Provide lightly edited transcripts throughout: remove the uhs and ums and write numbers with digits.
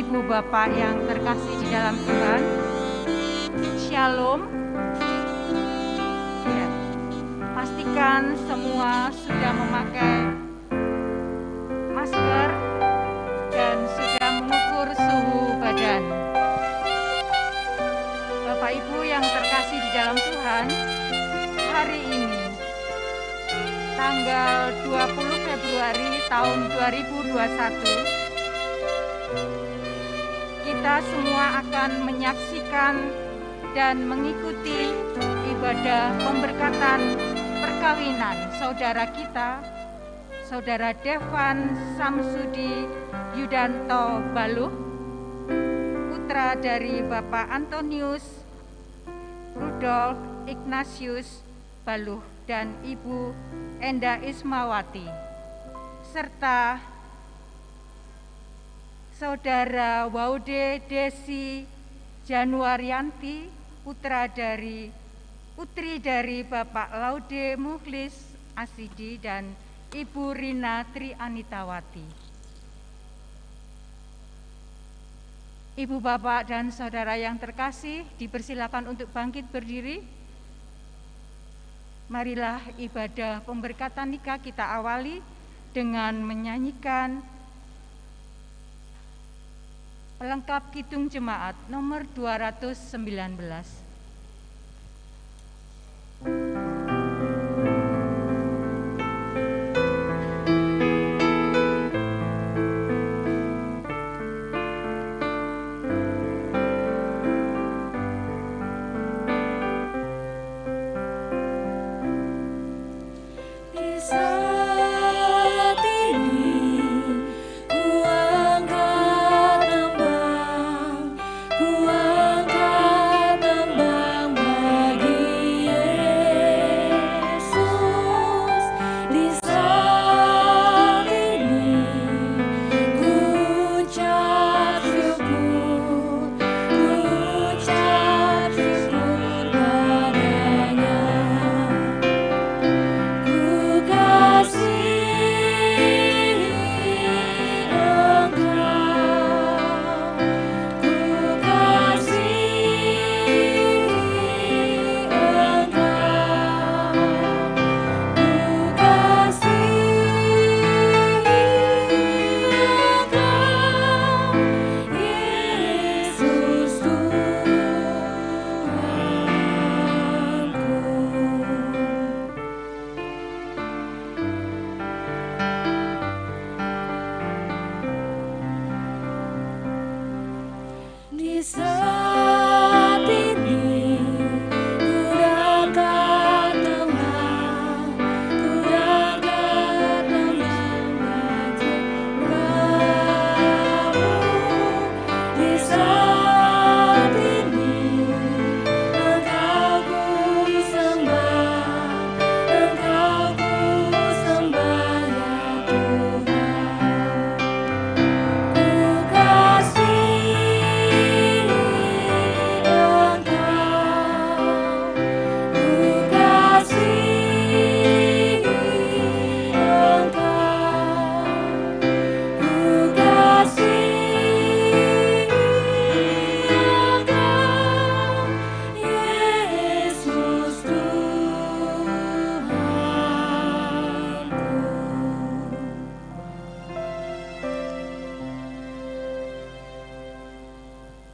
Ibu Bapak yang terkasih di dalam Tuhan, Shalom. Ya, pastikan semua sudah memakai masker dan sudah mengukur suhu badan. Bapak Ibu yang terkasih di dalam Tuhan, hari ini tanggal 20 Februari tahun 2021, kita semua akan menyaksikan dan mengikuti ibadah pemberkatan perkawinan saudara kita, Saudara Devan Samsudi Yudanto Baluh, putra dari Bapak Antonius Rudolf Ignatius Baluh dan Ibu Enda Ismawati, serta Saudara Waude Desi Januaryanti, putri dari Bapak Laude Mukhlis Asidi dan Ibu Rina Trianitawati. Ibu, Bapak, dan Saudara yang terkasih, dipersilakan untuk bangkit berdiri. Marilah ibadah pemberkatan nikah kita awali dengan menyanyikan pelengkap Kidung Jemaat nomor 219.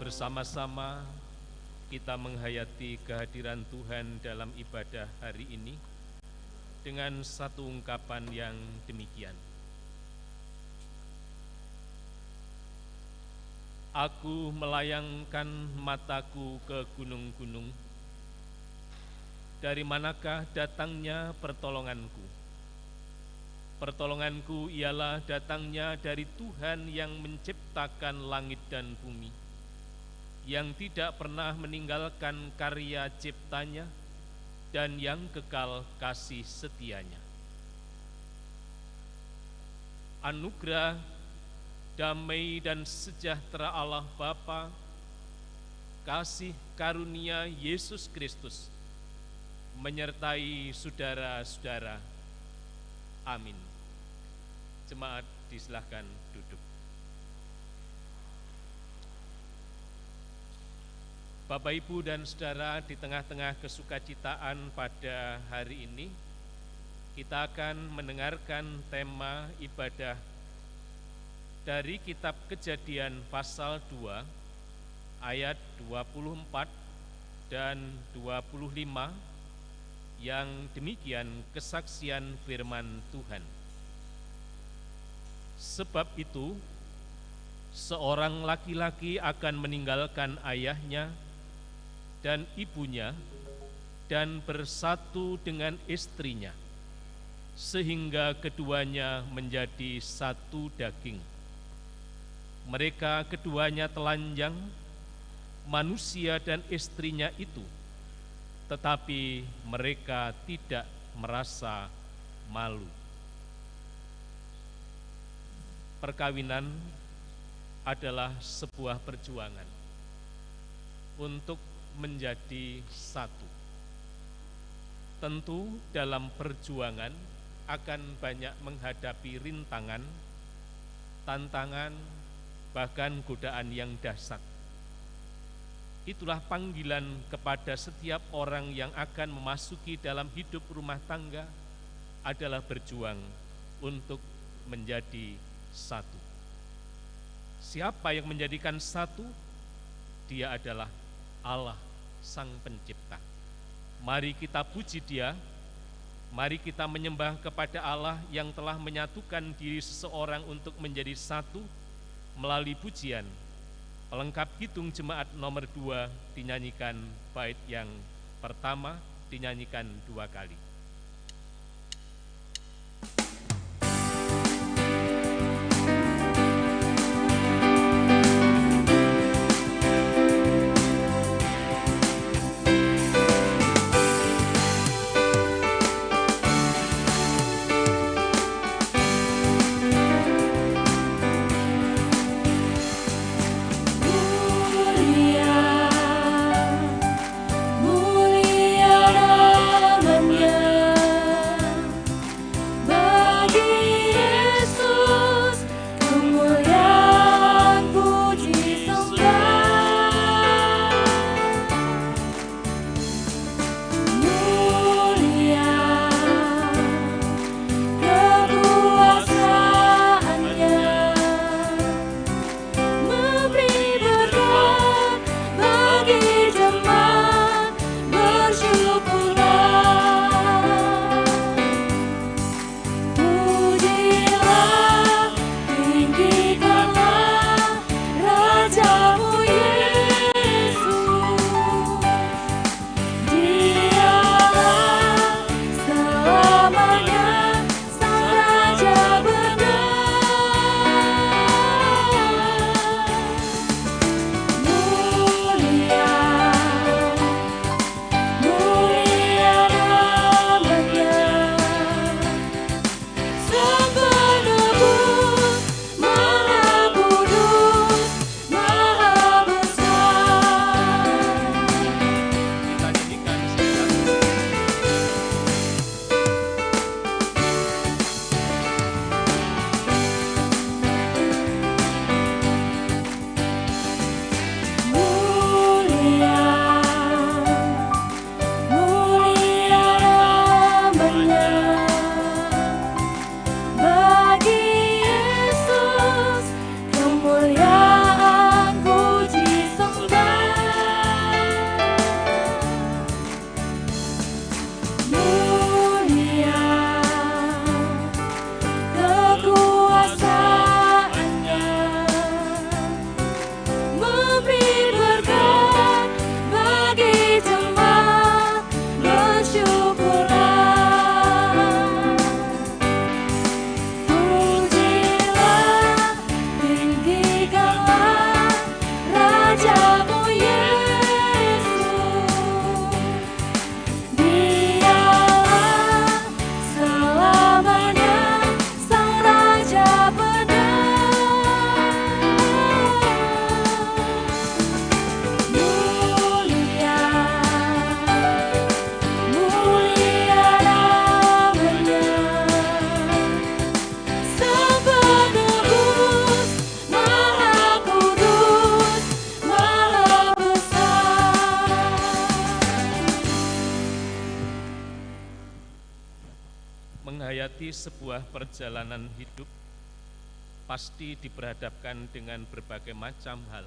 Bersama-sama kita menghayati kehadiran Tuhan dalam ibadah hari ini dengan satu ungkapan yang demikian. Aku melayangkan mataku ke gunung-gunung, dari manakah datangnya pertolonganku? Pertolonganku ialah datangnya dari Tuhan yang menciptakan langit dan bumi, yang tidak pernah meninggalkan karya ciptanya dan yang kekal kasih setianya. Anugerah, damai dan sejahtera Allah Bapa, kasih karunia Yesus Kristus menyertai saudara-saudara. Amin. Jemaat disilahkan duduk. Bapak, Ibu, dan Saudara, di tengah-tengah kesukacitaan pada hari ini, kita akan mendengarkan tema ibadah dari kitab Kejadian pasal 2, ayat 24 dan 25, yang demikian kesaksian firman Tuhan. Sebab itu, seorang laki-laki akan meninggalkan ayahnya dan ibunya dan bersatu dengan istrinya, sehingga keduanya menjadi satu daging. Mereka keduanya telanjang, manusia dan istrinya itu, tetapi mereka tidak merasa malu. Perkawinan adalah sebuah perjuangan untuk menjadi satu. Tentu dalam perjuangan akan banyak menghadapi rintangan, tantangan, bahkan godaan yang dahsyat. Itulah panggilan kepada setiap orang yang akan memasuki dalam hidup rumah tangga, adalah berjuang untuk menjadi satu. Siapa yang menjadikan satu? Dia adalah Allah, Sang Pencipta. Mari kita puji Dia, mari kita menyembah kepada Allah yang telah menyatukan diri seseorang untuk menjadi satu melalui pujian. Pelengkap hitung jemaat nomor 2 dinyanyikan bait yang pertama, dinyanyikan 2 kali. Mulia namanya menghayati sebuah perjalanan hidup pasti diperhadapkan dengan berbagai macam hal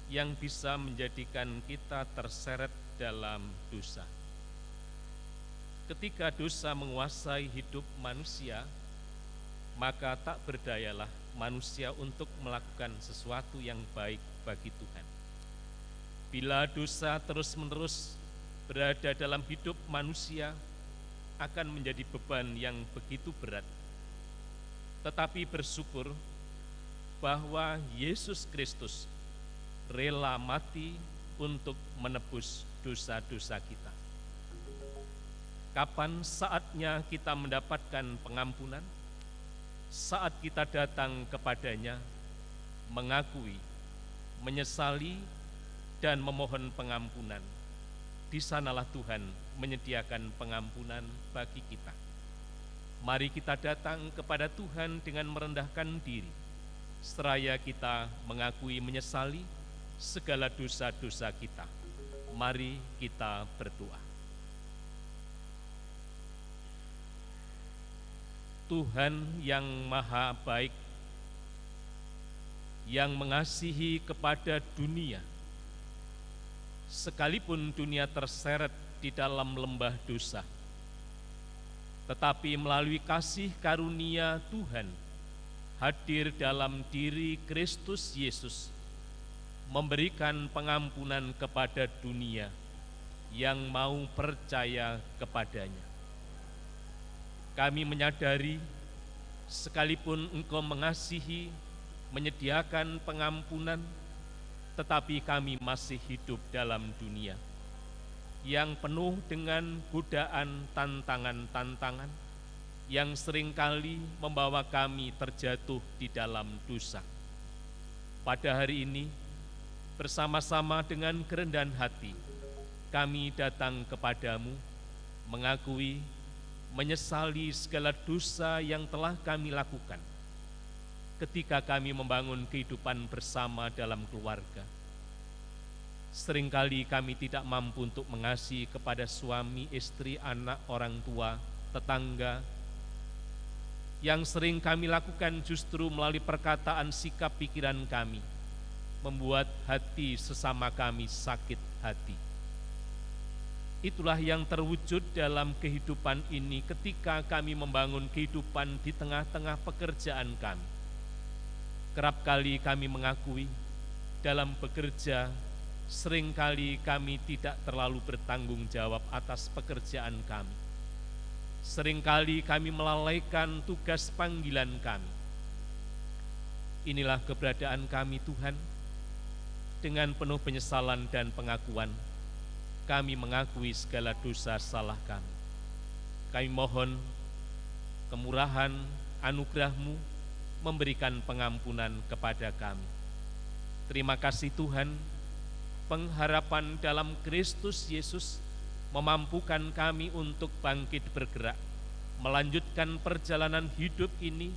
yang bisa menjadikan kita terseret dalam dosa. Ketika dosa menguasai hidup manusia, maka tak berdayalah manusia untuk melakukan sesuatu yang baik bagi Tuhan. Bila dosa terus-menerus berada dalam hidup manusia, akan menjadi beban yang begitu berat. Tetapi bersyukur bahwa Yesus Kristus rela mati untuk menebus dosa-dosa kita. Kapan saatnya kita mendapatkan pengampunan? Saat kita datang kepadanya, mengakui, menyesali, dan memohon pengampunan. Di sanalah Tuhan menyediakan pengampunan bagi kita. Mari kita datang kepada Tuhan dengan merendahkan diri, seraya kita mengakui menyesali segala dosa-dosa kita. Mari kita berdoa. Tuhan yang maha baik, yang mengasihi kepada dunia, sekalipun dunia terseret di dalam lembah dosa, tetapi melalui kasih karunia Tuhan hadir dalam diri Kristus Yesus, memberikan pengampunan kepada dunia yang mau percaya kepadanya. Kami menyadari, sekalipun Engkau mengasihi, menyediakan pengampunan, tetapi kami masih hidup dalam dunia yang penuh dengan godaan tantangan-tantangan yang seringkali membawa kami terjatuh di dalam dosa. Pada hari ini, bersama-sama dengan kerendahan hati, kami datang kepadamu, mengakui, menyesali segala dosa yang telah kami lakukan ketika kami membangun kehidupan bersama dalam keluarga. Seringkali kami tidak mampu untuk mengasihi kepada suami, istri, anak, orang tua, tetangga. Yang sering kami lakukan justru melalui perkataan, sikap, pikiran kami, membuat hati sesama kami sakit hati. Itulah yang terwujud dalam kehidupan ini ketika kami membangun kehidupan di tengah-tengah pekerjaan kami. Kerap kali kami mengakui dalam bekerja, seringkali kami tidak terlalu bertanggung jawab atas pekerjaan kami. Seringkali kami melalaikan tugas panggilan kami. Inilah keberadaan kami Tuhan. Dengan penuh penyesalan dan pengakuan, kami mengakui segala dosa salah kami. Kami mohon kemurahan, anugerah-Mu memberikan pengampunan kepada kami. Terima kasih Tuhan, pengharapan dalam Kristus Yesus memampukan kami untuk bangkit bergerak, melanjutkan perjalanan hidup ini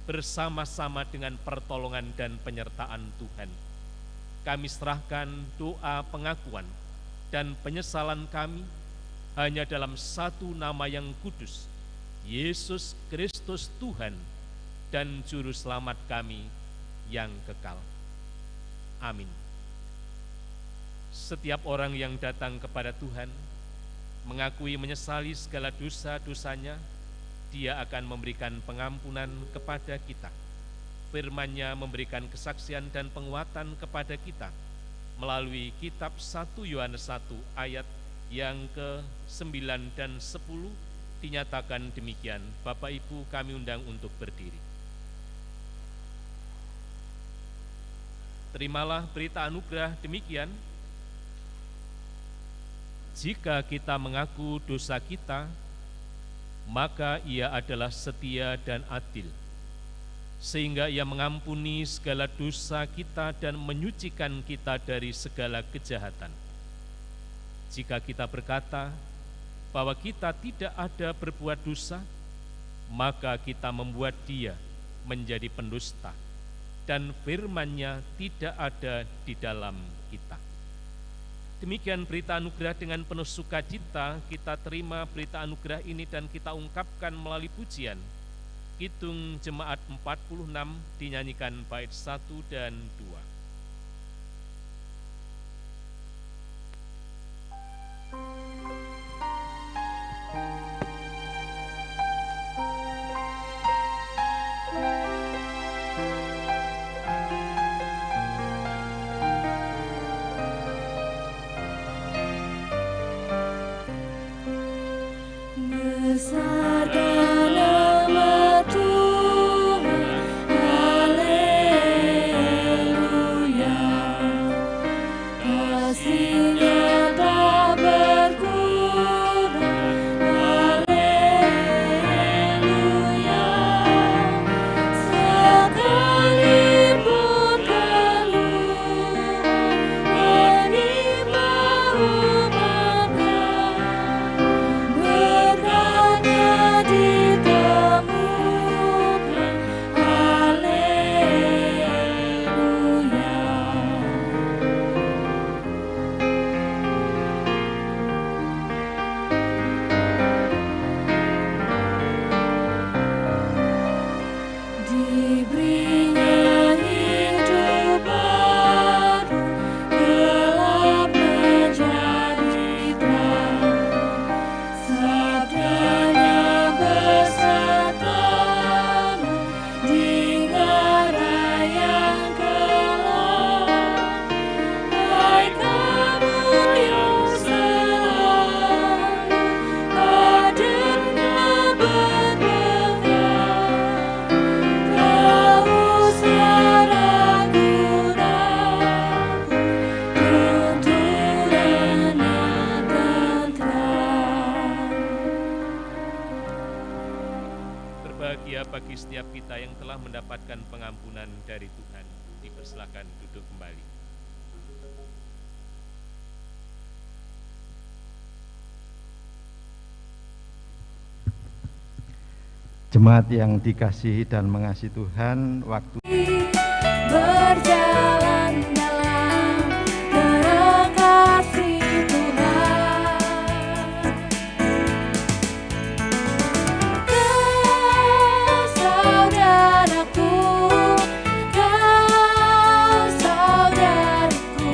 bersama-sama dengan pertolongan dan penyertaan Tuhan. Kami serahkan doa pengakuan dan penyesalan kami hanya dalam satu nama yang kudus, Yesus Kristus Tuhan dan Juru Selamat kami yang kekal. Amin. Setiap orang yang datang kepada Tuhan, mengakui menyesali segala dosa-dosanya, Dia akan memberikan pengampunan kepada kita. Firman-Nya memberikan kesaksian dan penguatan kepada kita melalui kitab 1 Yohanes 1 ayat yang ke-9 dan 10 dinyatakan demikian. Bapak Ibu, kami undang untuk berdiri. Terimalah berita anugerah demikian. Jika kita mengaku dosa kita, maka Ia adalah setia dan adil, sehingga Ia mengampuni segala dosa kita dan menyucikan kita dari segala kejahatan. Jika kita berkata bahwa kita tidak ada berbuat dosa, maka kita membuat Dia menjadi pendusta, dan firman-Nya tidak ada di dalam kita. Demikian berita anugerah, dengan penuh sukacita kita terima berita anugerah ini dan kita ungkapkan melalui pujian. Kidung Jemaat 46 dinyanyikan bait 1 dan 2. Besarkan nama Tuhan, haleluya. Kasih-Nya tak berkurang, haleluya. Sekalipun keluhan menimpa umat-Nya, berkat-Nya ditemukan, haleluya. Diberinya hidup baru, gelap menjadi terang. Sabda-Nya bersatu di negara yang gelap. Hai kamu yang selalu padanya berpegang, tak usah ragu-ragu, tuntunan-Nya tenteram. Berbahagia bagi setiap kita yang telah mendapatkan pengampunan dari Tuhan. Dipersilakan duduk kembali. Jemaat yang dikasihi dan mengasihi Tuhan, waktu Berjalan dalam terang kasih Tuhan. Kau saudaraku, kau saudariku,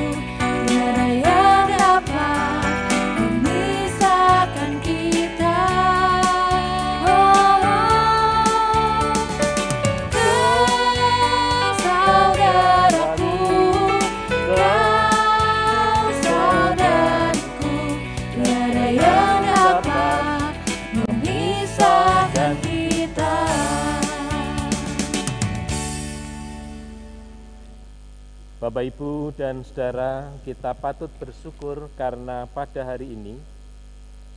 tiada yang dapat memisahkan kita. Kau saudaraku, kau saudariku, tiada yang dapat memisahkan kita. Bapak, Ibu, dan Saudara, kita patut bersyukur karena pada hari ini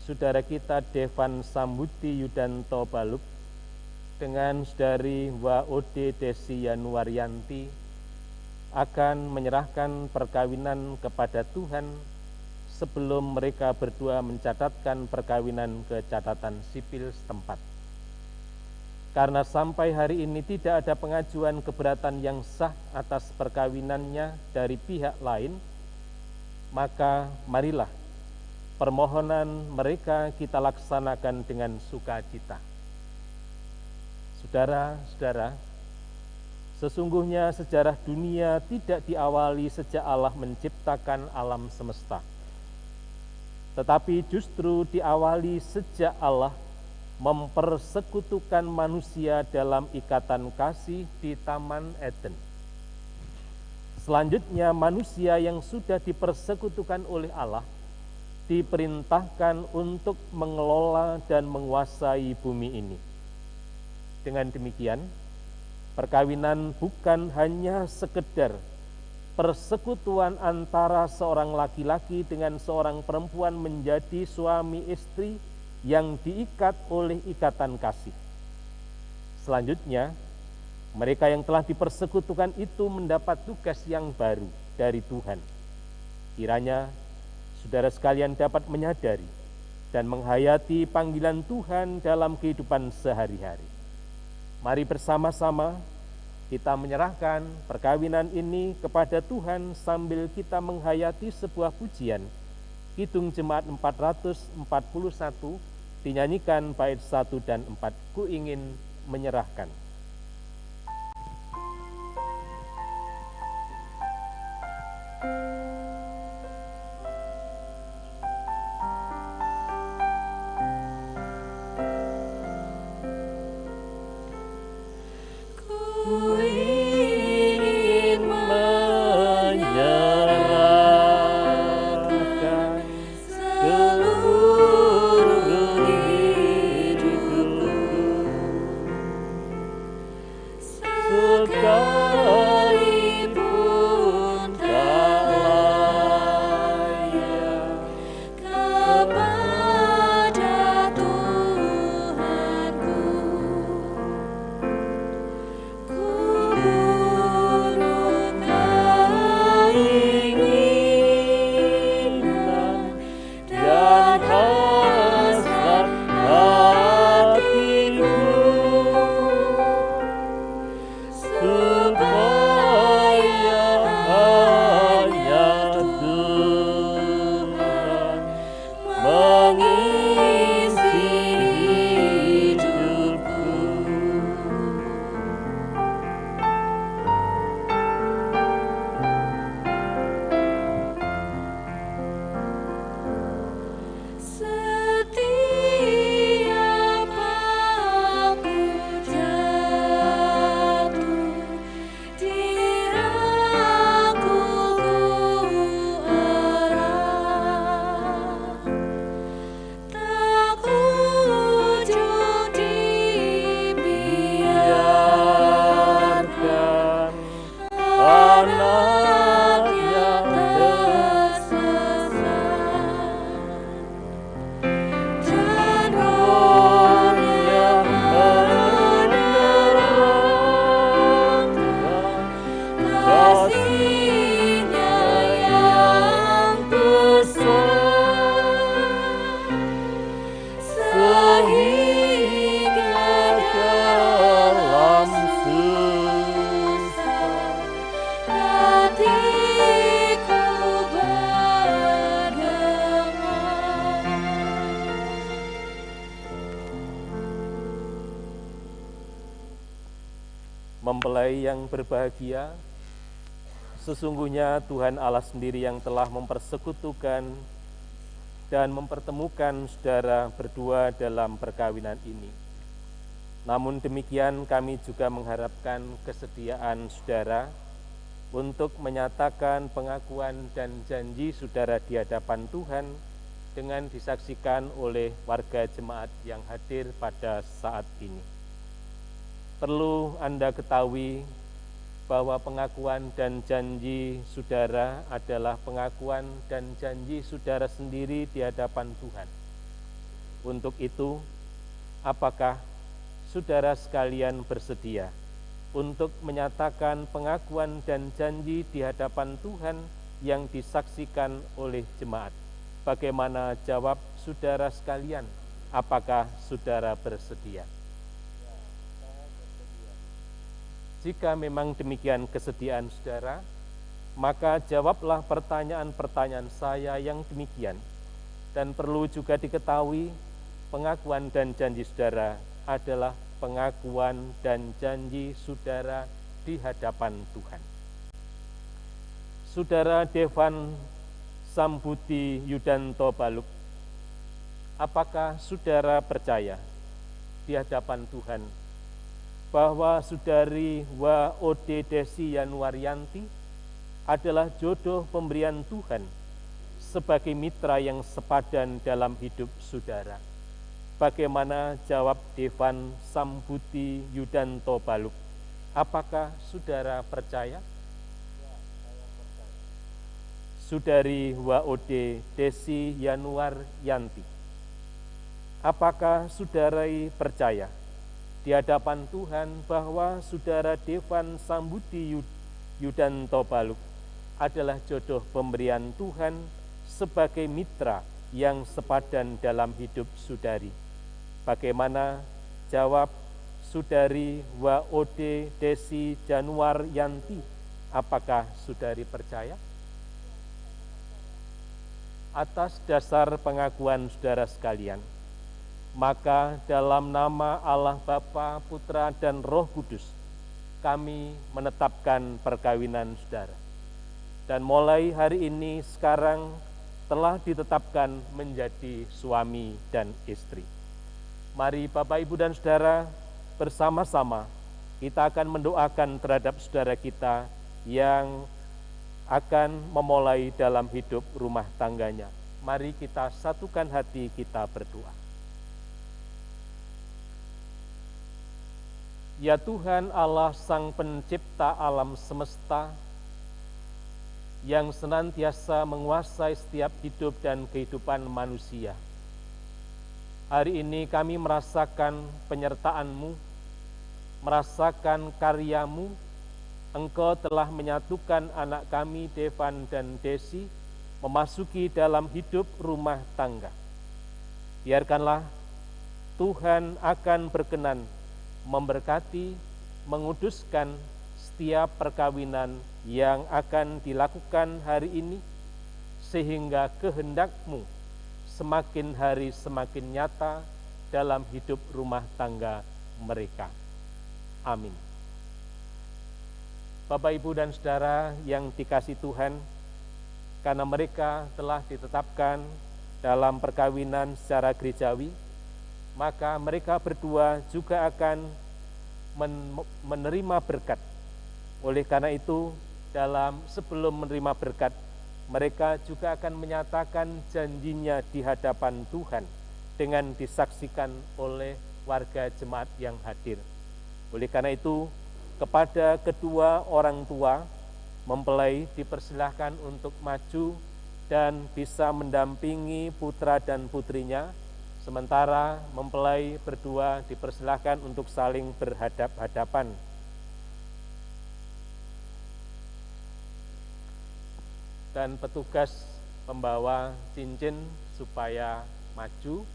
Saudara kita Devan Sambuti Yudanto Balup dengan Saudari Waode Desi Yanuaryanti akan menyerahkan perkawinan kepada Tuhan sebelum mereka berdua mencatatkan perkawinan ke catatan sipil setempat. Karena sampai hari ini tidak ada pengajuan keberatan yang sah atas perkawinannya dari pihak lain, maka marilah permohonan mereka kita laksanakan dengan sukacita. Saudara-saudara, sesungguhnya sejarah dunia tidak diawali sejak Allah menciptakan alam semesta, tetapi justru diawali sejak Allah mempersekutukan manusia dalam ikatan kasih di Taman Eden. Selanjutnya, manusia yang sudah dipersekutukan oleh Allah diperintahkan untuk mengelola dan menguasai bumi ini. Dengan demikian, perkawinan bukan hanya sekedar persekutuan antara seorang laki-laki dengan seorang perempuan menjadi suami istri yang diikat oleh ikatan kasih. Selanjutnya, mereka yang telah dipersekutukan itu mendapat tugas yang baru dari Tuhan. Kiranya saudara sekalian dapat menyadari dan menghayati panggilan Tuhan dalam kehidupan sehari-hari. Mari bersama-sama Kita menyerahkan perkawinan ini kepada Tuhan sambil kita menghayati sebuah pujian. Kidung Jemaat 441 dinyanyikan bait 1 dan 4. Ku ingin menyerahkan. Mempelai yang berbahagia, sesungguhnya Tuhan Allah sendiri yang telah mempersekutukan dan mempertemukan saudara berdua dalam perkawinan ini. Namun demikian kami juga mengharapkan kesediaan saudara untuk menyatakan pengakuan dan janji saudara di hadapan Tuhan dengan disaksikan oleh warga jemaat yang hadir pada saat ini. Perlu Anda ketahui bahwa pengakuan dan janji saudara adalah pengakuan dan janji saudara sendiri di hadapan Tuhan. Untuk itu, apakah saudara sekalian bersedia untuk menyatakan pengakuan dan janji di hadapan Tuhan yang disaksikan oleh jemaat? Bagaimana jawab saudara sekalian? Apakah saudara bersedia? Jika memang demikian kesediaan saudara, maka jawablah pertanyaan-pertanyaan saya yang demikian. Dan perlu juga diketahui, pengakuan dan janji saudara adalah pengakuan dan janji saudara di hadapan Tuhan. Saudara Devan Sambudi Yudanto Baluk, apakah saudara percaya di hadapan Tuhan bahwa saudari W.O.D. Desi Yanuaryanti adalah jodoh pemberian Tuhan sebagai mitra yang sepadan dalam hidup saudara? Bagaimana jawab Devan Sambudi Yudanto Baluk? Apakah saudara percaya? Saudari W.O.D. Desi Yanuaryanti, apakah saudari percaya di hadapan Tuhan bahwa saudara Devan Sambudi Yudanto Baluk adalah jodoh pemberian Tuhan sebagai mitra yang sepadan dalam hidup saudari? Bagaimana jawab Saudari WOD Desi Januar Yanti, apakah saudari percaya? Atas dasar pengakuan saudara sekalian, maka dalam nama Allah Bapa, Putra, dan Roh Kudus, kami menetapkan perkawinan saudara. Dan mulai hari ini sekarang telah ditetapkan menjadi suami dan istri. Mari Bapak, Ibu, dan saudara bersama-sama kita akan mendoakan terhadap saudara kita yang akan memulai dalam hidup rumah tangganya. Mari kita satukan hati kita berdoa. Ya Tuhan Allah Sang Pencipta alam semesta, yang senantiasa menguasai setiap hidup dan kehidupan manusia, hari ini kami merasakan penyertaan-Mu, merasakan karya-Mu. Engkau telah menyatukan anak kami, Devan dan Desi, memasuki dalam hidup rumah tangga. Biarkanlah Tuhan akan berkenan memberkati, menguduskan setiap perkawinan yang akan dilakukan hari ini, sehingga kehendak-Mu semakin hari semakin nyata dalam hidup rumah tangga mereka. Amin. Bapak, Ibu, dan saudara yang dikasihi Tuhan, karena mereka telah ditetapkan dalam perkawinan secara gerejawi, maka mereka berdua juga akan menerima berkat. Oleh karena itu, sebelum menerima berkat, mereka juga akan menyatakan janjinya di hadapan Tuhan dengan disaksikan oleh warga jemaat yang hadir. Oleh karena itu, kepada kedua orang tua mempelai dipersilahkan untuk maju dan bisa mendampingi putra dan putrinya, sementara mempelai berdua dipersilahkan untuk saling berhadap-hadapan. Dan petugas pembawa cincin supaya maju.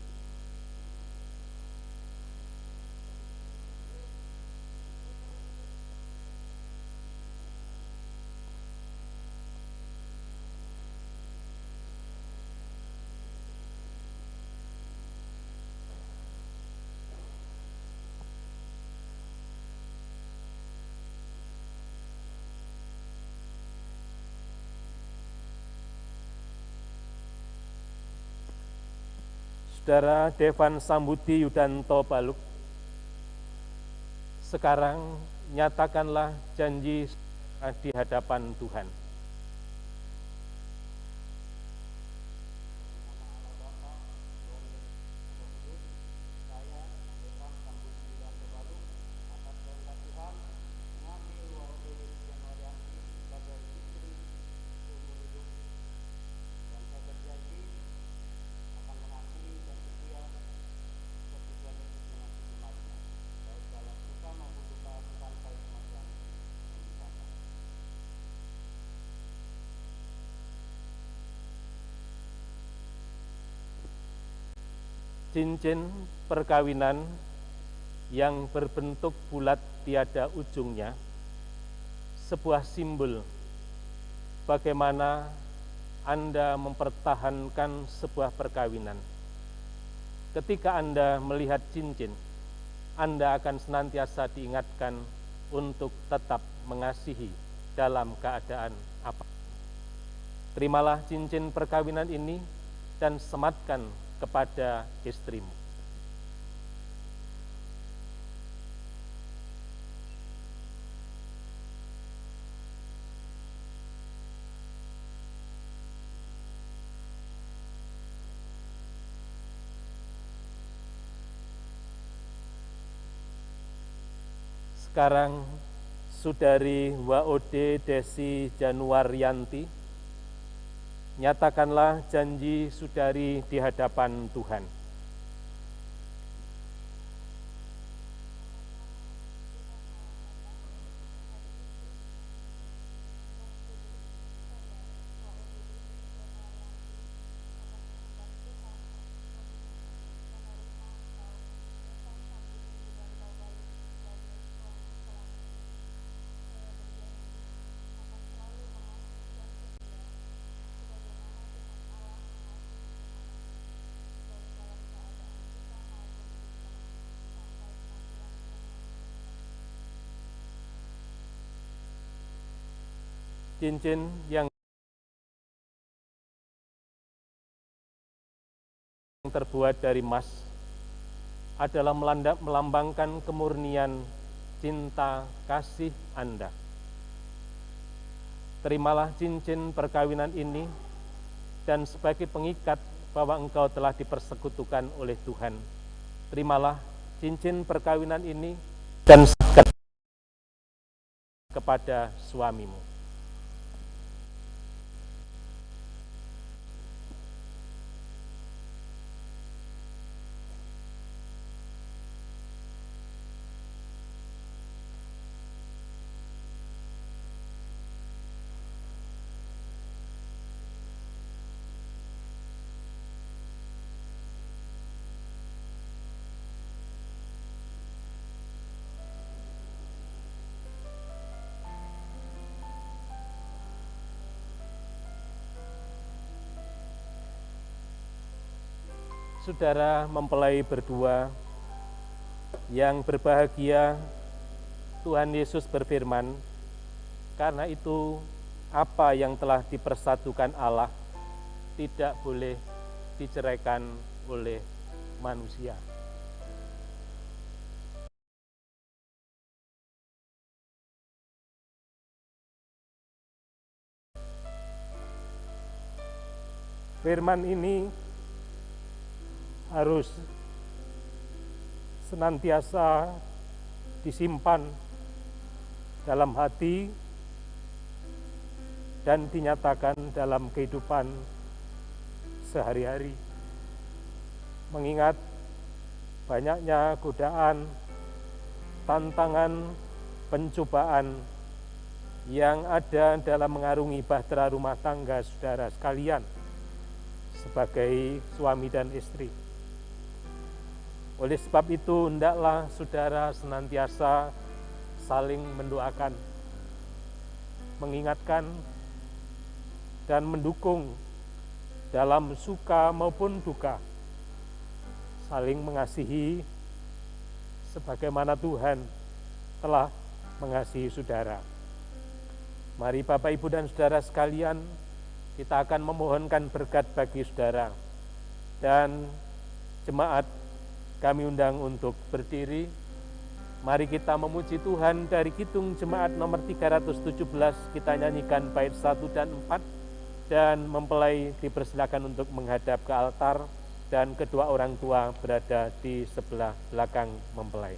Saudara Devan Sambudi Yudanto Baluk, sekarang nyatakanlah janji di hadapan Tuhan. Cincin perkawinan yang berbentuk bulat tiada ujungnya, sebuah simbol bagaimana Anda mempertahankan sebuah perkawinan. Ketika Anda melihat cincin, Anda akan senantiasa diingatkan untuk tetap mengasihi dalam keadaan apa. Terimalah cincin perkawinan ini dan sematkan kepada istrimu. Sekarang Saudari WOD Desi Januar Yanti, nyatakanlah janji saudari di hadapan Tuhan. cincin yang terbuat dari emas adalah melambangkan kemurnian cinta kasih Anda. Terimalah cincin perkawinan ini dan sebagai pengikat bahwa engkau telah dipersekutukan oleh Tuhan. Terimalah cincin perkawinan ini dan sekat kepada suamimu. Saudara mempelai berdua yang berbahagia, Tuhan Yesus berfirman, karena itu apa yang telah dipersatukan Allah tidak boleh diceraikan oleh manusia. Firman ini harus senantiasa disimpan dalam hati dan dinyatakan dalam kehidupan sehari-hari. Mengingat banyaknya godaan, tantangan, pencobaan yang ada dalam mengarungi bahtera rumah tangga saudara sekalian sebagai suami dan istri. Oleh sebab itu, hendaklah saudara senantiasa saling mendoakan, mengingatkan, dan mendukung dalam suka maupun duka, saling mengasihi sebagaimana Tuhan telah mengasihi saudara. Mari Bapak, Ibu, dan saudara sekalian, kita akan memohonkan berkat bagi saudara. Dan jemaat kami undang untuk berdiri. Mari kita memuji Tuhan dari Kidung Jemaat nomor 317. Kita nyanyikan bait 1 dan 4. Dan mempelai dipersilakan untuk menghadap ke altar. Dan kedua orang tua berada di sebelah belakang mempelai.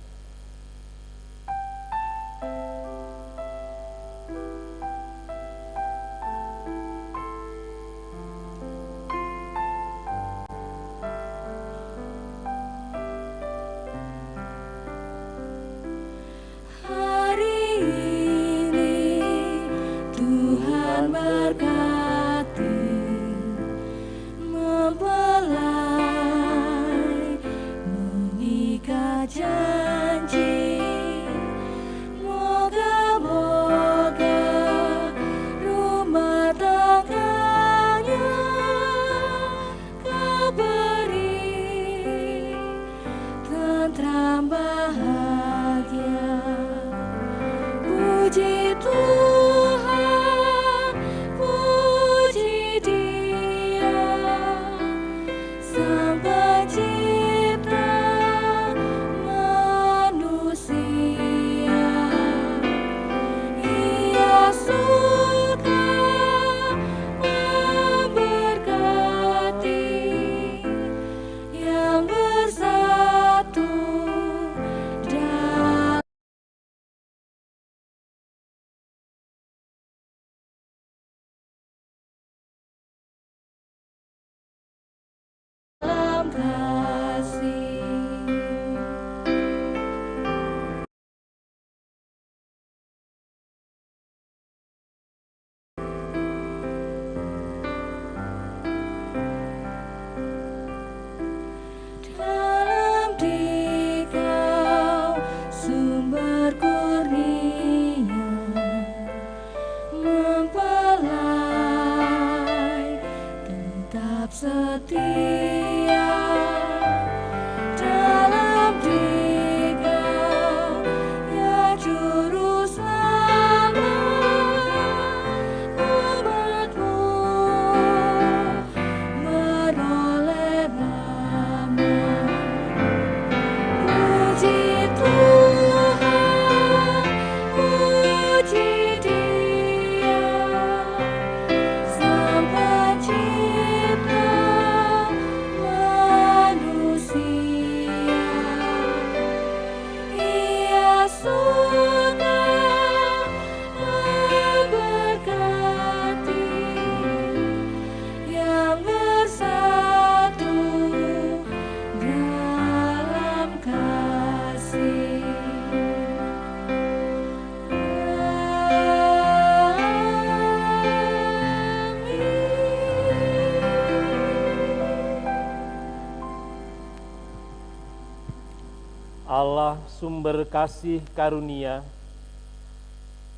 Allah sumber kasih karunia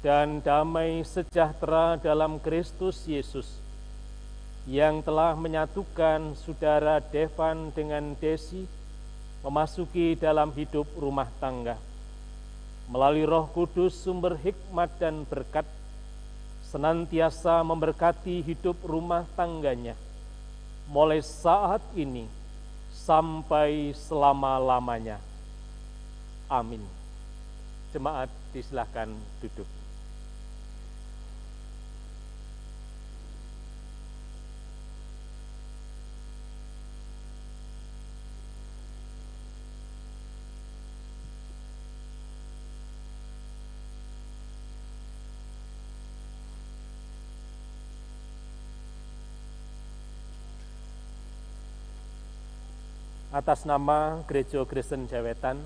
dan damai sejahtera dalam Kristus Yesus yang telah menyatukan saudara Devan dengan Desi memasuki dalam hidup rumah tangga. Melalui Roh Kudus sumber hikmat dan berkat senantiasa memberkati hidup rumah tangganya mulai saat ini sampai selama-lamanya. Amin. Jemaat disilahkan duduk. Atas nama Gereja Kristen Jawetan,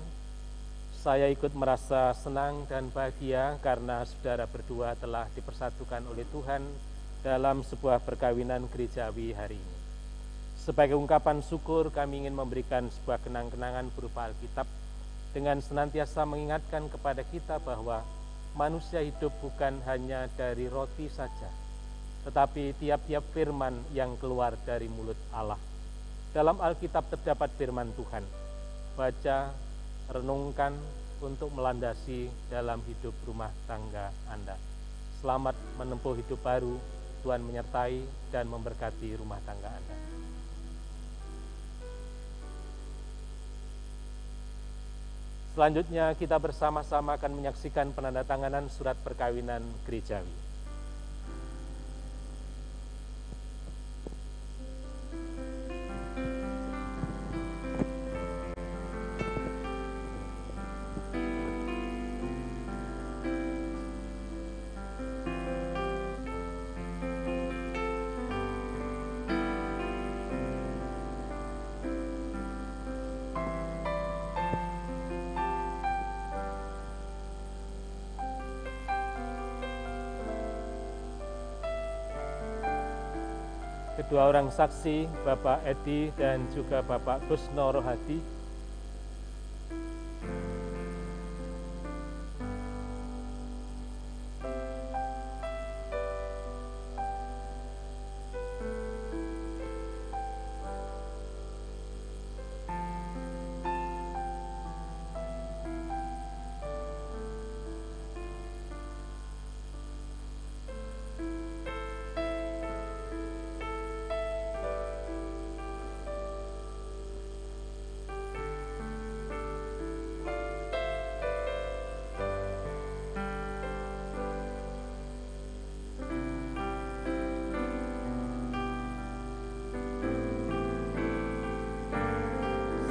saya ikut merasa senang dan bahagia karena saudara berdua telah dipersatukan oleh Tuhan dalam sebuah perkawinan gerejawi hari ini. Sebagai ungkapan syukur, kami ingin memberikan sebuah kenang-kenangan berupa Alkitab dengan senantiasa mengingatkan kepada kita bahwa manusia hidup bukan hanya dari roti saja, tetapi tiap-tiap firman yang keluar dari mulut Allah. Dalam Alkitab terdapat firman Tuhan. Baca, renungkan untuk melandasi dalam hidup rumah tangga Anda. Selamat menempuh hidup baru. Tuhan menyertai dan memberkati rumah tangga Anda. Selanjutnya kita bersama-sama akan menyaksikan penandatanganan surat perkawinan gerejawi. Kedua orang saksi, Bapak Edi dan juga Bapak Kusno Rohadi,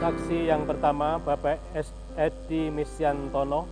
saksi yang pertama Bapak Edi Misyantono,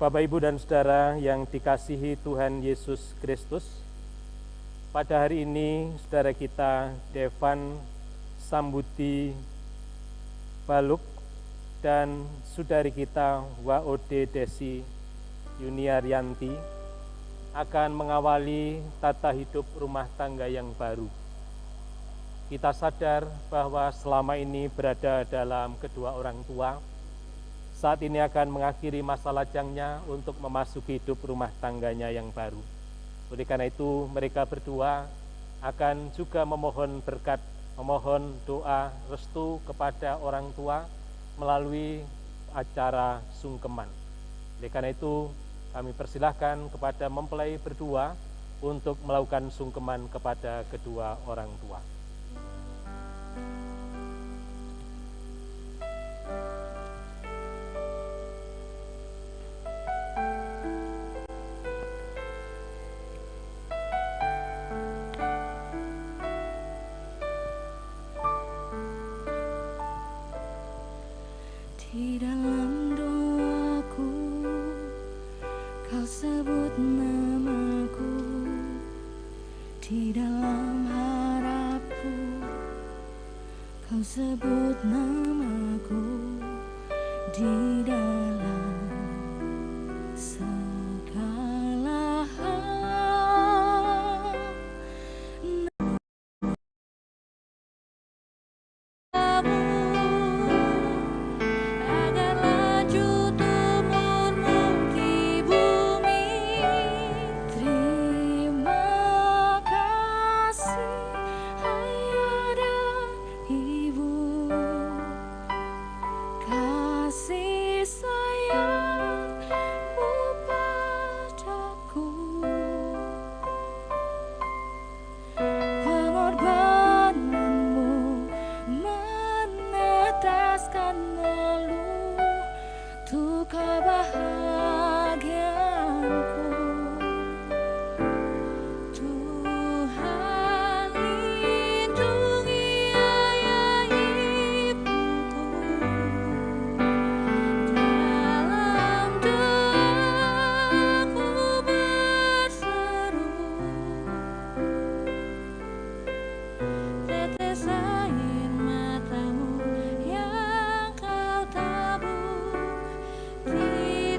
Bapak, Ibu, dan Saudara yang dikasihi Tuhan Yesus Kristus, pada hari ini saudara kita Devan Sambudi Baluk dan saudari kita Waode Desi Yuniaryanti akan mengawali tata hidup rumah tangga yang baru. Kita sadar bahwa selama ini berada dalam kedua orang tua, saat ini akan mengakhiri masa lajangnya untuk memasuki hidup rumah tangganya yang baru. Oleh karena itu, mereka berdua akan juga memohon berkat, memohon doa restu kepada orang tua melalui acara sungkeman. Oleh karena itu, kami persilahkan kepada mempelai berdua untuk melakukan sungkeman kepada kedua orang tua. Di dalam doaku, Kau sebut namaku. Di dalam harapku, Kau sebut namaku. Di dalam segala hal, agar laju tumurmu di bumi. Terima kasih Ayah dan Ibu, kasih sayangmu padaku, pengorbananmu meneteskan lalu untuk kebahagiaanku. Tuhan lindungi ayah ibuku, dalam doaku berseru, tetes air matamu yang Kau tabur di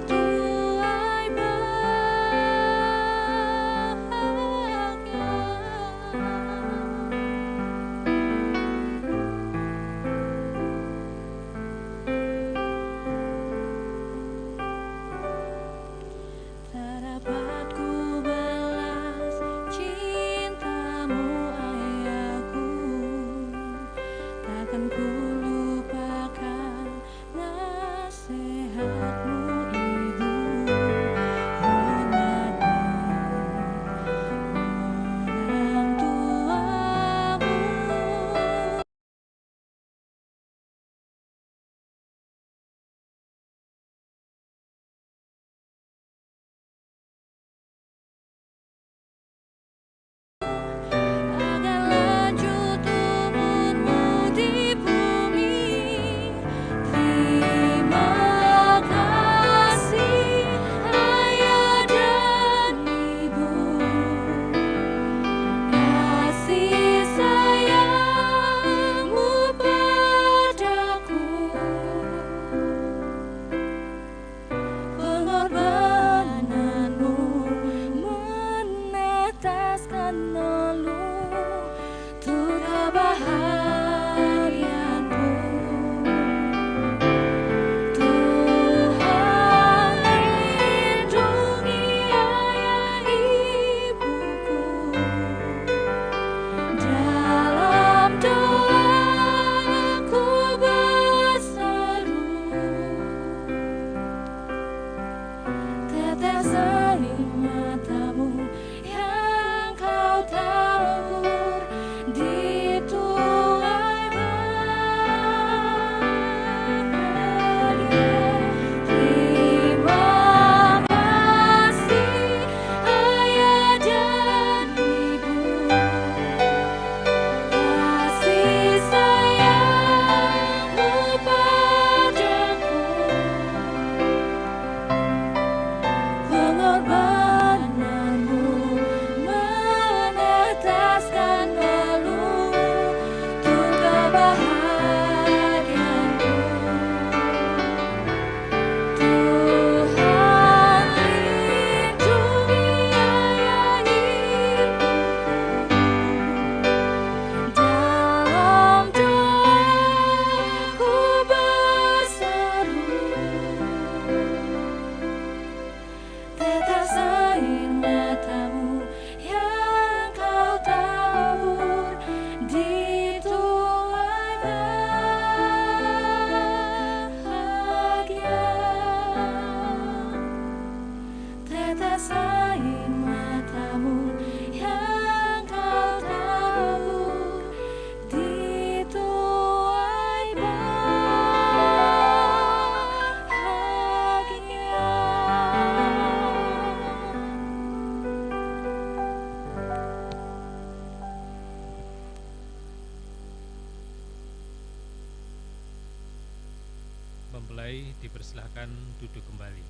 mempelai dipersilahkan duduk kembali.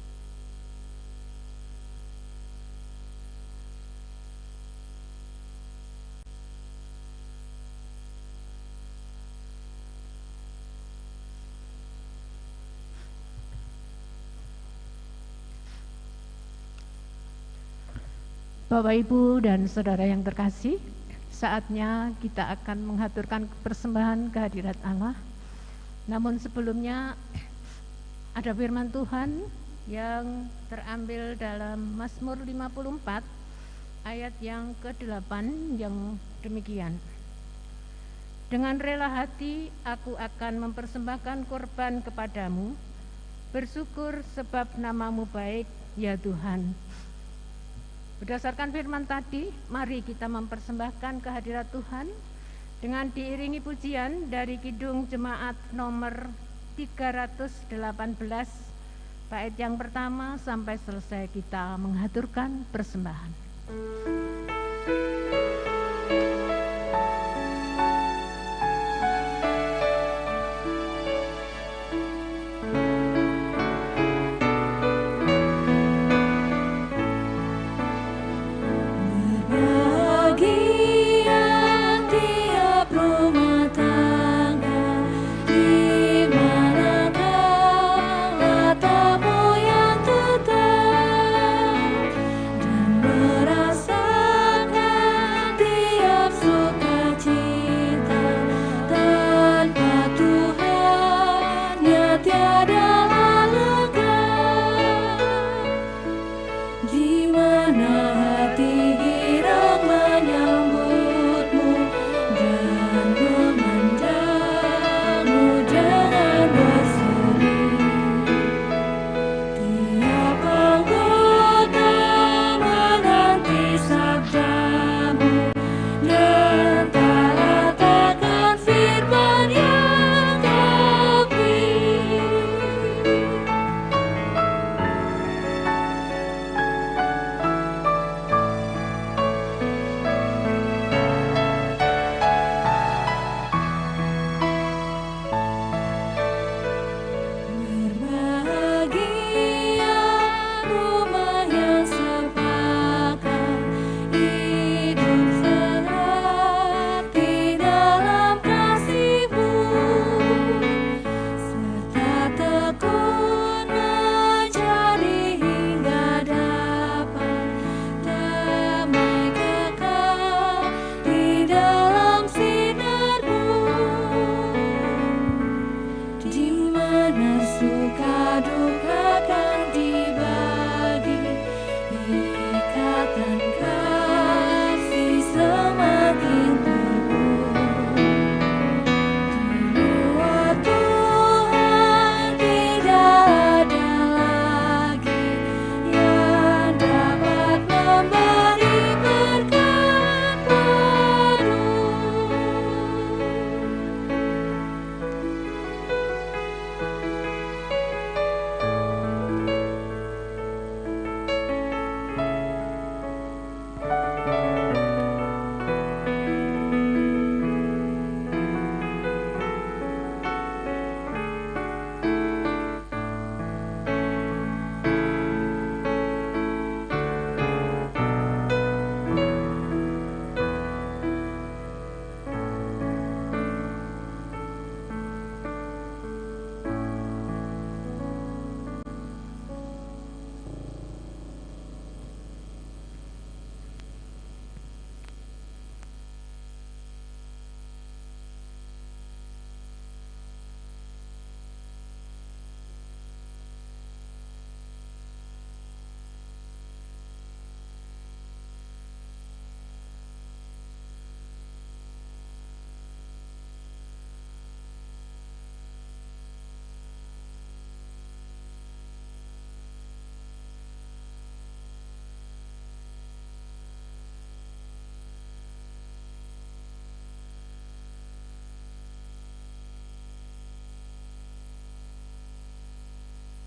Bapak, Ibu, dan Saudara yang terkasih, saatnya kita akan mengaturkan persembahan kehadirat Allah. Namun sebelumnya ada firman Tuhan yang terambil dalam Mazmur 54 ayat yang ke-8 yang demikian. Dengan rela hati aku akan mempersembahkan korban kepadamu, bersyukur sebab namamu baik ya Tuhan. Berdasarkan firman tadi, mari kita mempersembahkan kehadirat Tuhan dengan diiringi pujian dari Kidung Jemaat nomor 318, bait yang pertama sampai selesai kita mengaturkan persembahan.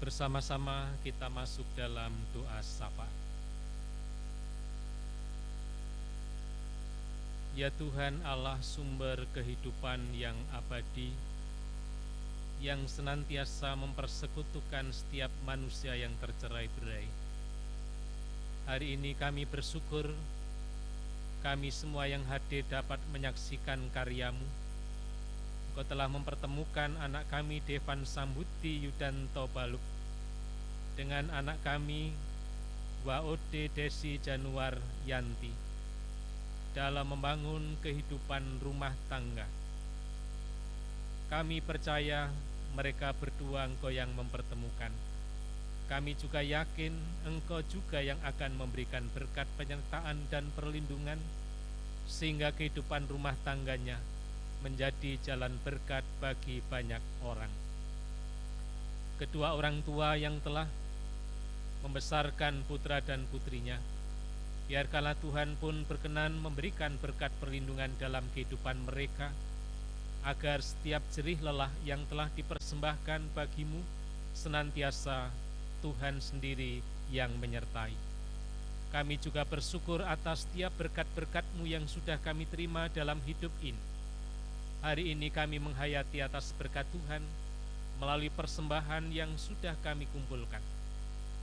Bersama-sama kita masuk dalam doa syafaat. Ya Tuhan Allah sumber kehidupan yang abadi, yang senantiasa mempersekutukan setiap manusia yang tercerai-berai. Hari ini kami bersyukur kami semua yang hadir dapat menyaksikan karya-Mu. Engkau telah mempertemukan anak kami Devan Sambuti Yudanto Baluk dengan anak kami Waode Desi Januar Yanti dalam membangun kehidupan rumah tangga. Kami percaya mereka berdua Engkau yang mempertemukan. Kami juga yakin Engkau juga yang akan memberikan berkat penyertaan dan perlindungan sehingga kehidupan rumah tangganya menjadi jalan berkat bagi banyak orang. Kedua orang tua yang telah membesarkan putra dan putrinya, biarkanlah Tuhan pun berkenan memberikan berkat perlindungan dalam kehidupan mereka, agar setiap jerih lelah yang telah dipersembahkan bagi-Mu senantiasa Tuhan sendiri yang menyertai. Kami juga bersyukur atas setiap berkat-berkat-Mu yang sudah kami terima dalam hidup ini. Hari ini kami menghayati atas berkat Tuhan melalui persembahan yang sudah kami kumpulkan.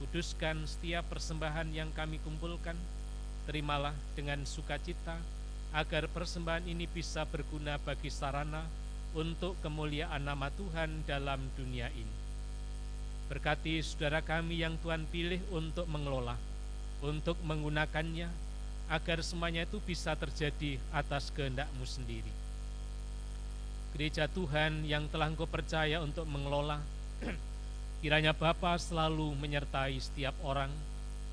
Kuduskan setiap persembahan yang kami kumpulkan, terimalah dengan sukacita, agar persembahan ini bisa berguna bagi sarana untuk kemuliaan nama Tuhan dalam dunia ini. Berkati saudara kami yang Tuhan pilih untuk mengelola, untuk menggunakannya, agar semuanya itu bisa terjadi atas kehendak-Mu sendiri. Gereja Tuhan yang telah Engkau percaya untuk mengelola, kiranya Bapa selalu menyertai setiap orang,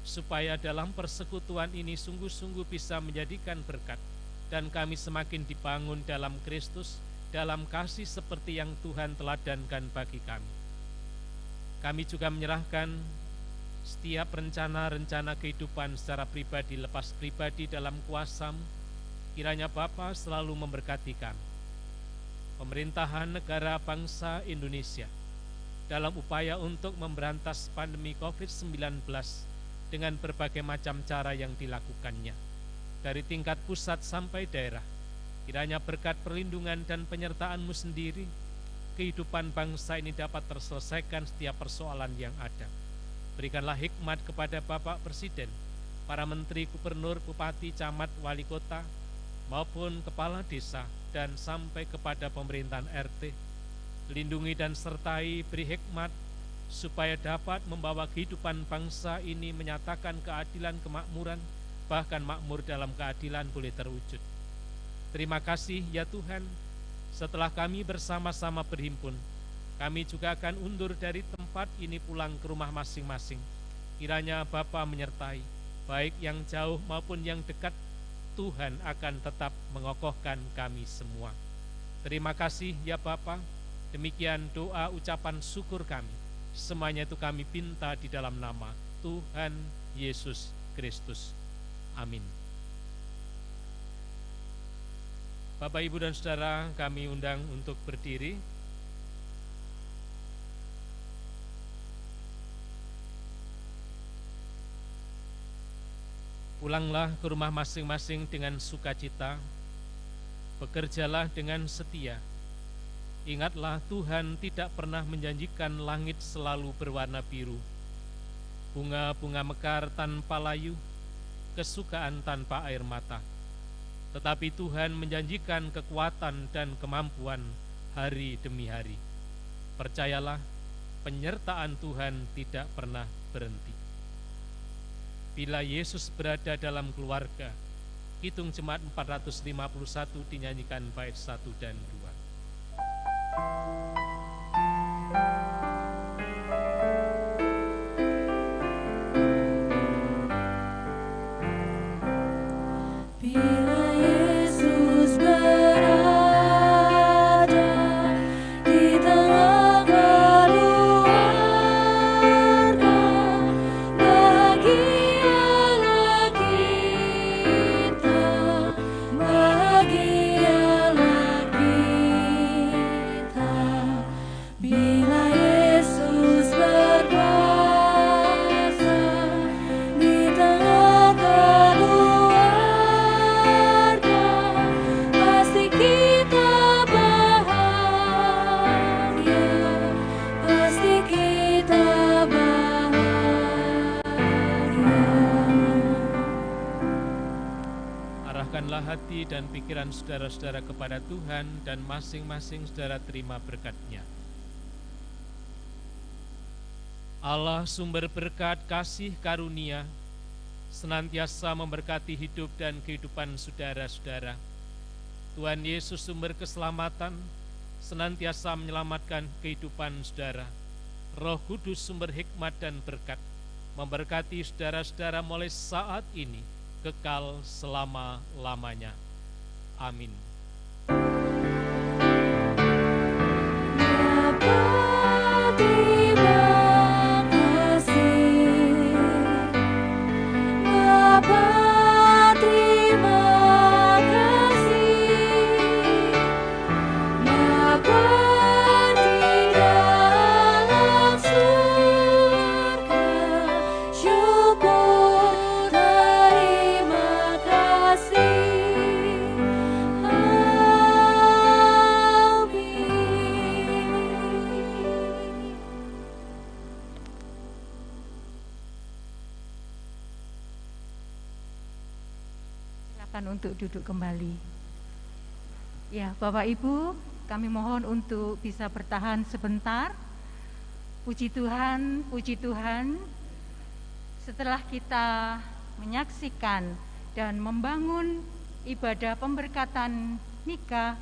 supaya dalam persekutuan ini sungguh-sungguh bisa menjadikan berkat, dan kami semakin dibangun dalam Kristus, dalam kasih seperti yang Tuhan teladankan bagi kami. Kami juga menyerahkan setiap rencana-rencana kehidupan secara pribadi lepas pribadi dalam kuasa-Mu. Kiranya Bapa selalu memberkati kami. Pemerintahan negara bangsa Indonesia dalam upaya untuk memberantas pandemi COVID-19 dengan berbagai macam cara yang dilakukannya, dari tingkat pusat sampai daerah. Kiranya berkat perlindungan dan penyertaan-Mu sendiri, kehidupan bangsa ini dapat terselesaikan setiap persoalan yang ada. Berikanlah hikmat kepada Bapak Presiden, para menteri, gubernur, bupati, camat, wali kota, maupun kepala desa, dan sampai kepada pemerintahan RT. Lindungi dan sertai, beri hikmat, supaya dapat membawa kehidupan bangsa ini menyatakan keadilan, kemakmuran, bahkan makmur dalam keadilan boleh terwujud. Terima kasih ya Tuhan. Setelah kami bersama-sama berhimpun, kami juga akan undur dari tempat ini pulang ke rumah masing-masing. Kiranya Bapa menyertai, baik yang jauh maupun yang dekat. Tuhan akan tetap mengokohkan kami semua. Terima kasih ya Bapa. Demikian doa ucapan syukur kami. Semuanya itu kami pinta di dalam nama Tuhan Yesus Kristus. Amin. Bapak, Ibu, dan Saudara, kami undang untuk berdiri. Pulanglah ke rumah masing-masing dengan sukacita, bekerjalah dengan setia. Ingatlah, Tuhan tidak pernah menjanjikan langit selalu berwarna biru, bunga-bunga mekar tanpa layu, kesukaan tanpa air mata. Tetapi Tuhan menjanjikan kekuatan dan kemampuan hari demi hari. Percayalah, penyertaan Tuhan tidak pernah berhenti. Bila Yesus berada dalam keluarga, Kidung Jemaat 451 dinyanyikan bait 1 dan 2. Bila Yesus berada di tengah keluarga, bahagialah kita, bahagialah kita. Arahkanlah hati dan pikiran saudara-saudara kepada Tuhan, dan masing-masing saudara terima berkat-Nya. Allah sumber berkat, kasih karunia, senantiasa memberkati hidup dan kehidupan saudara-saudara. Tuhan Yesus sumber keselamatan, senantiasa menyelamatkan kehidupan saudara. Roh Kudus sumber hikmat dan berkat, memberkati saudara-saudara mulai saat ini, kekal selama-lamanya. Amin. Untuk duduk kembali. Ya, Bapak Ibu, kami mohon untuk bisa bertahan sebentar. Puji Tuhan, puji Tuhan. Setelah kita menyaksikan dan membangun ibadah pemberkatan nikah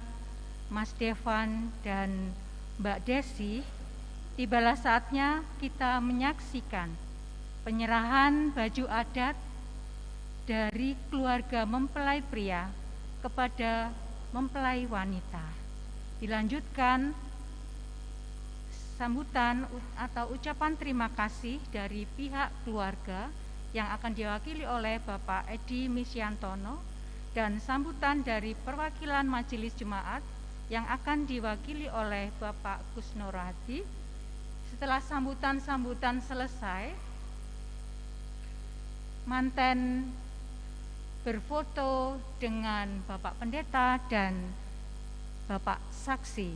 Mas Devan dan Mbak Desi, tibalah saatnya kita menyaksikan penyerahan baju adat dari keluarga mempelai pria kepada mempelai wanita. Dilanjutkan sambutan atau ucapan terima kasih dari pihak keluarga yang akan diwakili oleh Bapak Edi Misyantono, dan sambutan dari perwakilan Majelis Jemaat yang akan diwakili oleh Bapak Kusnuradi. Setelah sambutan-sambutan selesai, manten berfoto dengan Bapak Pendeta dan Bapak Saksi.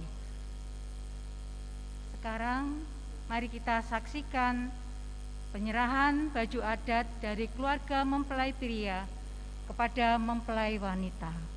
Sekarang mari kita saksikan penyerahan baju adat dari keluarga mempelai pria kepada mempelai wanita.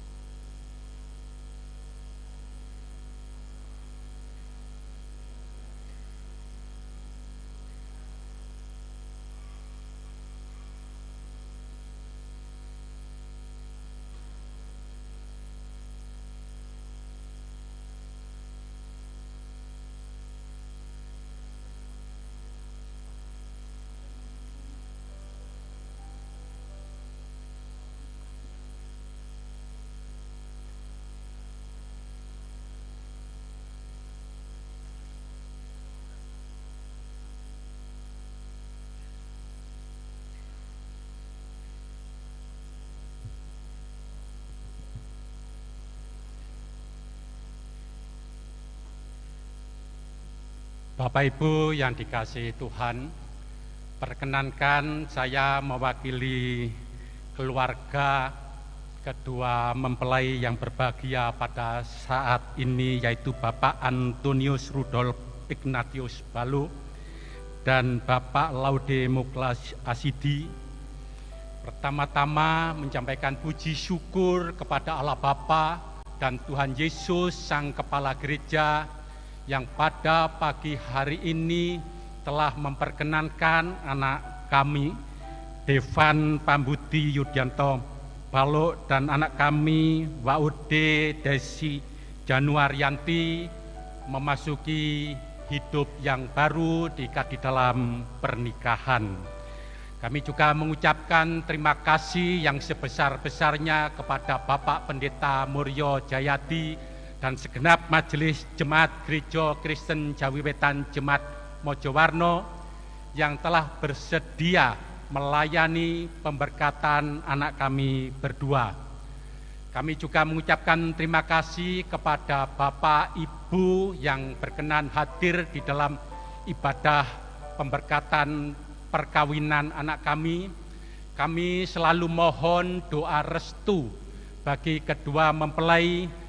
Bapak Ibu yang dikasihi Tuhan, perkenankan saya mewakili keluarga kedua mempelai yang berbahagia pada saat ini, yaitu Bapak Antonius Rudolf Ignatius Balu dan Bapak Laude Muklas Asidi. Pertama-tama menyampaikan puji syukur kepada Allah Bapa dan Tuhan Yesus Sang Kepala Gereja yang pada pagi hari ini telah memperkenankan anak kami Devan Pambudi Yudianto Baluk dan anak kami Waude Desi Januaryanti memasuki hidup yang baru di dalam pernikahan. Kami juga mengucapkan terima kasih yang sebesar-besarnya kepada Bapak Pendeta Muryo Jayadi dan segenap Majelis Jemaat Gereja Kristen Jawi Wetan Jemaat Mojowarno yang telah bersedia melayani pemberkatan anak kami berdua. Kami juga mengucapkan terima kasih kepada Bapak Ibu yang berkenan hadir di dalam ibadah pemberkatan perkawinan anak kami. Kami selalu mohon doa restu bagi kedua mempelai,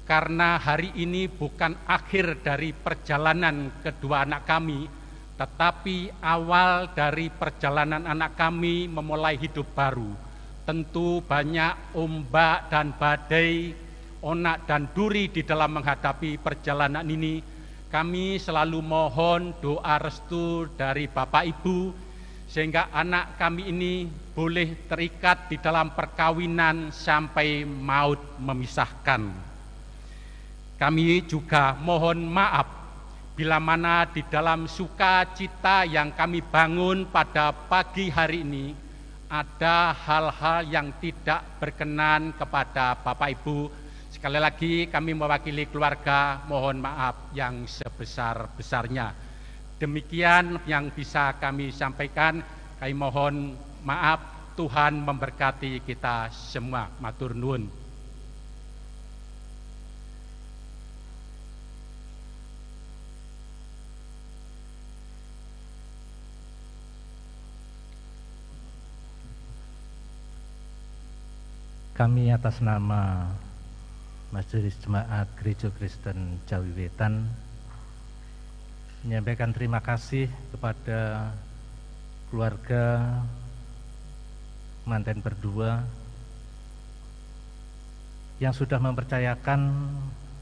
karena hari ini bukan akhir dari perjalanan kedua anak kami, tetapi awal dari perjalanan anak kami memulai hidup baru. tentu banyak ombak dan badai, onak dan duri di dalam menghadapi perjalanan ini. Kami selalu mohon doa restu dari Bapak Ibu, sehingga anak kami ini boleh terikat di dalam perkawinan sampai maut memisahkan. Kami juga mohon maaf bila mana di dalam sukacita yang kami bangun pada pagi hari ini ada hal-hal yang tidak berkenan kepada Bapak Ibu. Sekali lagi kami mewakili keluarga mohon maaf yang sebesar-besarnya. Demikian yang bisa kami sampaikan. Kami mohon maaf, Tuhan memberkati kita semua. Matur nuwun. Kami atas nama Majelis Jemaat Gereja Kristen Jawi Wetan menyampaikan terima kasih kepada keluarga manten berdua yang sudah mempercayakan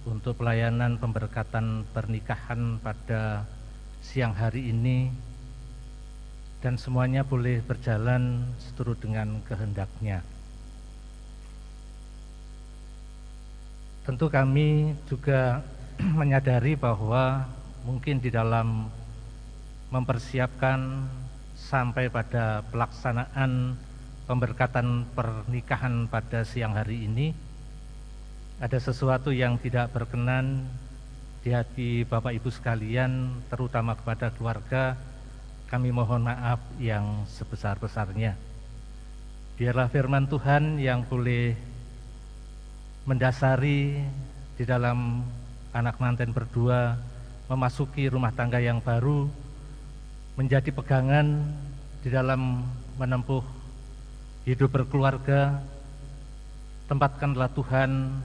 untuk pelayanan pemberkatan pernikahan pada siang hari ini, dan semuanya boleh berjalan seturut dengan kehendaknya. Tentu kami juga menyadari bahwa mungkin di dalam mempersiapkan sampai pada pelaksanaan pemberkatan pernikahan pada siang hari ini ada sesuatu yang tidak berkenan di hati Bapak Ibu sekalian, terutama kepada keluarga. Kami mohon maaf yang sebesar-besarnya. Biarlah firman Tuhan yang boleh mendasari di dalam anak manten berdua memasuki rumah tangga yang baru menjadi pegangan di dalam menempuh hidup berkeluarga. Tempatkanlah Tuhan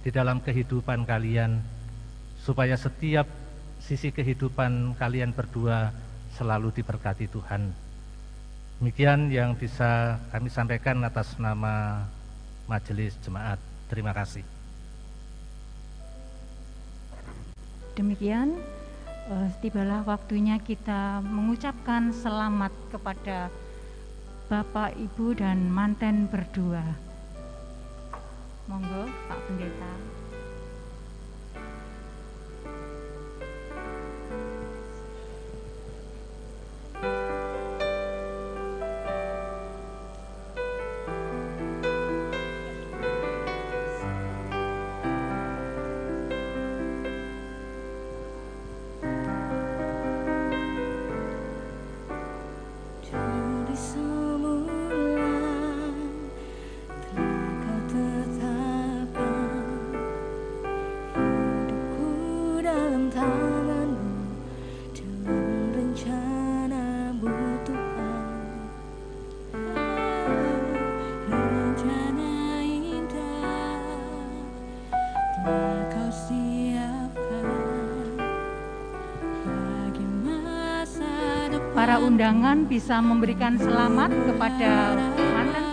di dalam kehidupan kalian supaya setiap sisi kehidupan kalian berdua selalu diberkati Tuhan. Demikian yang bisa kami sampaikan atas nama Majelis Jemaat. Terima kasih. Demikian, tibalah waktunya kita mengucapkan selamat kepada Bapak, Ibu, dan manten berdua. Monggo, Pak Pendeta. Para undangan bisa memberikan selamat kepada manten.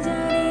Jadi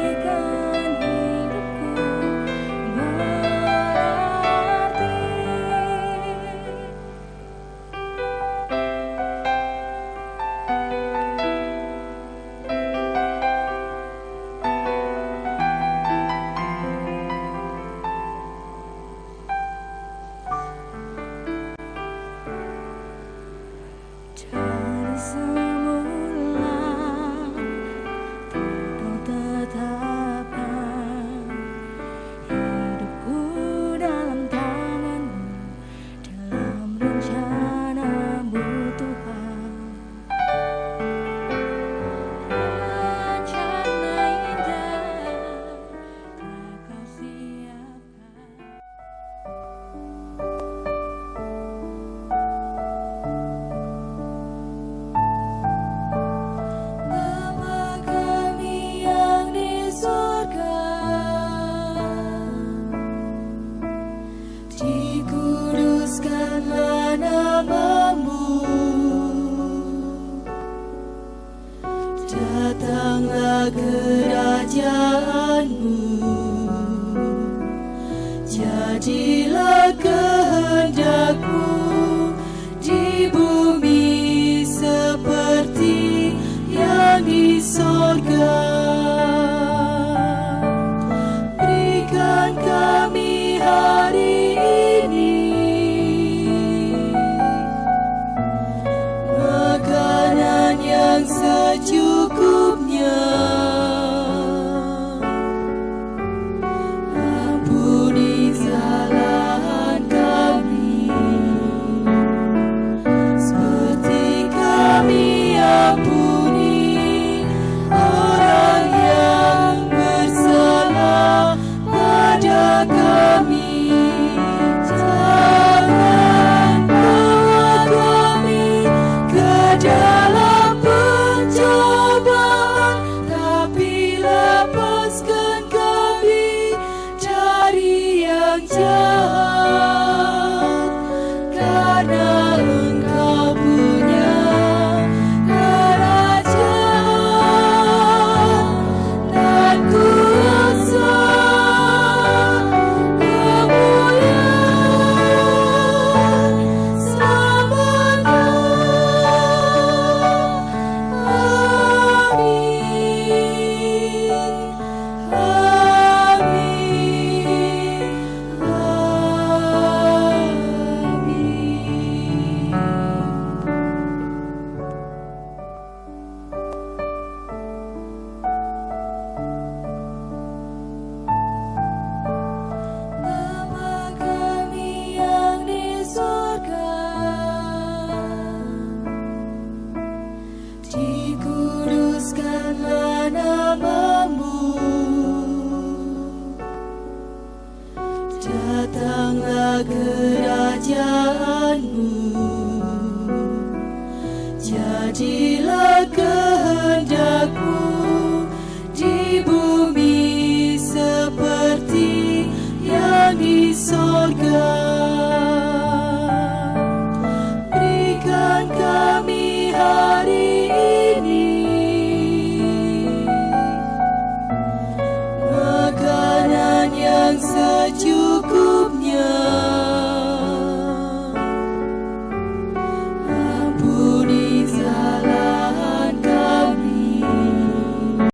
yang secukupnya. Ampuni kesalahan kami, seperti kami ampuni orang yang bersalah pada kami. Jangan bawa kami ke dalam pencobaan, tapi lepaskan kami dari yang jahat. Karena Engkau punya kerajaan dan kuasa, kemuliaan selamanya. Bapa kami yang di surga, dikuduskanlah nama-Mu, datanglah kerajaan-Mu, jadilah kehendak-Mu di bumi seperti yang di sorga.